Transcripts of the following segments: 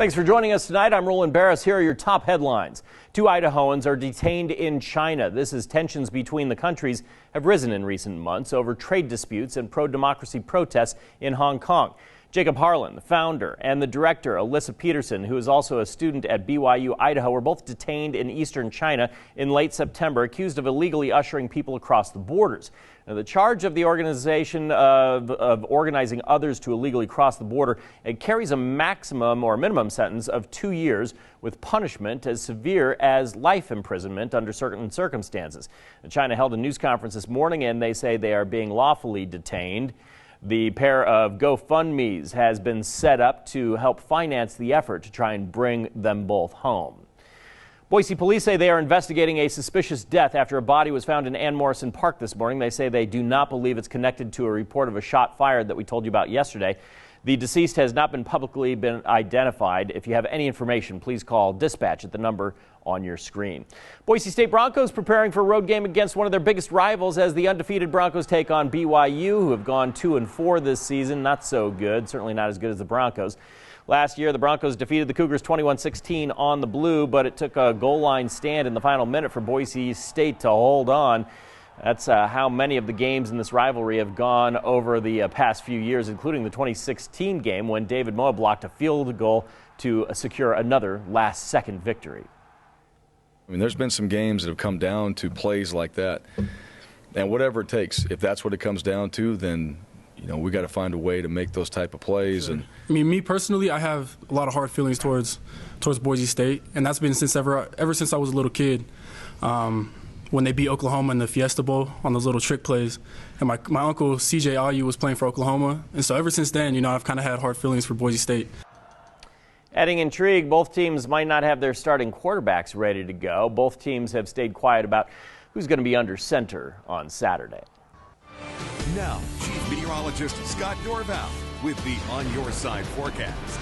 Thanks for joining us tonight. I'm Roland Barris. Here are your top headlines. 2 Idahoans are detained in China. This as tensions between the countries have risen in recent months over trade disputes and pro-democracy protests in Hong Kong. Jacob Harlan, the founder, and the director, Alyssa Peterson, who is also a student at BYU, Idaho, were both detained in eastern China in late September, accused of illegally ushering people across the borders. Now, the charge of the organization of organizing others to illegally cross the border, it carries a maximum or minimum sentence of 2 years with punishment as severe as life imprisonment under certain circumstances. China held a news conference this morning, and they say they are being lawfully detained. The pair of GoFundMes has been set up to help finance the effort to try and bring them both home. Boise police say they are investigating a suspicious death after a body was found in Ann Morrison Park this morning. They say they do not believe it's connected to a report of a shot fired that we told you about yesterday. The deceased has not been publicly identified. If you have any information, please call dispatch at the number on your screen. Boise State Broncos preparing for a road game against one of their biggest rivals as the undefeated Broncos take on BYU, who have gone 2-4 this season. Not so good, certainly not as good as the Broncos. Last year, the Broncos defeated the Cougars 21-16 on the blue, but it took a goal line stand in the final minute for Boise State to hold on. That's how many of the games in this rivalry have gone over the past few years, including the 2016 game when David Moa blocked a field goal to secure another last-second victory. I mean, there's been some games that have come down to plays like that, and whatever it takes, if that's what it comes down to, then we got to find a way to make those type of plays. Sure. And I mean, me personally, I have a lot of hard feelings towards Boise State, and that's been ever since I was a little kid. When they beat Oklahoma in the Fiesta Bowl on those little trick plays, and my uncle CJ Ayu was playing for Oklahoma, and so ever since then, I've kind of had hard feelings for Boise State. Adding intrigue, both teams might not have their starting quarterbacks ready to go. Both teams have stayed quiet about who's going to be under center on Saturday. Now, Chief Meteorologist Scott Norval with the On Your Side forecast.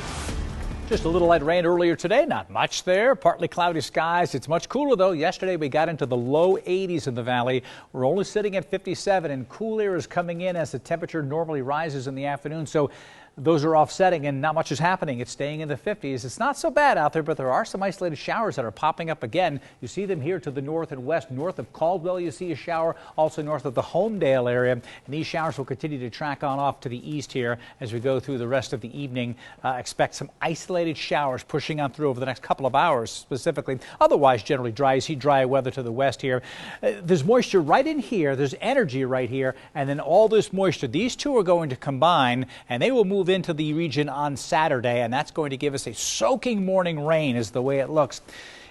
Just a little light rain earlier today, not much there. Partly cloudy skies. It's much cooler, though. Yesterday, we got into the low 80s in the valley. We're only sitting at 57, and cool air is coming in as the temperature normally rises in the afternoon. So those are offsetting, and not much is happening. It's staying in the 50s. It's not so bad out there, but there are some isolated showers that are popping up again. You see them here to the north and west. North of Caldwell, you see a shower. Also north of the Homedale area. And these showers will continue to track on off to the east here as we go through the rest of the evening. Expect some isolated showers pushing on through over the next couple of hours specifically. Otherwise, generally dry. You see dry weather to the west here. There's moisture right in here. There's energy right here. And then all this moisture, these two are going to combine, and they will move into the region on Saturday, and that's going to give us a soaking morning rain is the way it looks.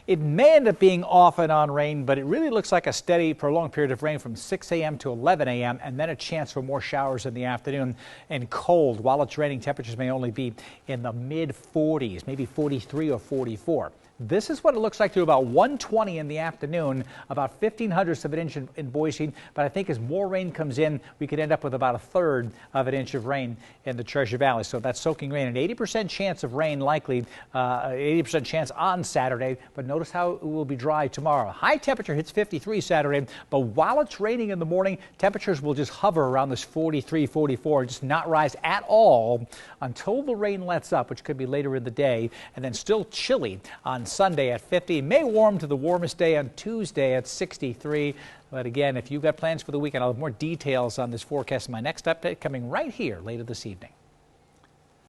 It may end up being off and on rain, but it really looks like a steady, prolonged period of rain from 6 a.m. to 11 a.m., and then a chance for more showers in the afternoon and cold. While it's raining, temperatures may only be in the mid-40s, maybe 43 or 44. This is what it looks like to about 1:20 in the afternoon, about 1/1500ths of an inch in Boise. But I think as more rain comes in, we could end up with about 1/3 of an inch of rain in the Treasure Valley. So that's soaking rain. An 80% chance of rain likely, 80% chance on Saturday. But notice how it will be dry tomorrow. High temperature hits 53 Saturday. But while it's raining in the morning, temperatures will just hover around this 43, 44, just not rise at all until the rain lets up, which could be later in the day. And then still chilly on Sunday at 50. May warm to the warmest day on Tuesday at 63. But again, if you've got plans for the weekend, I'll have more details on this forecast in my next update coming right here later this evening.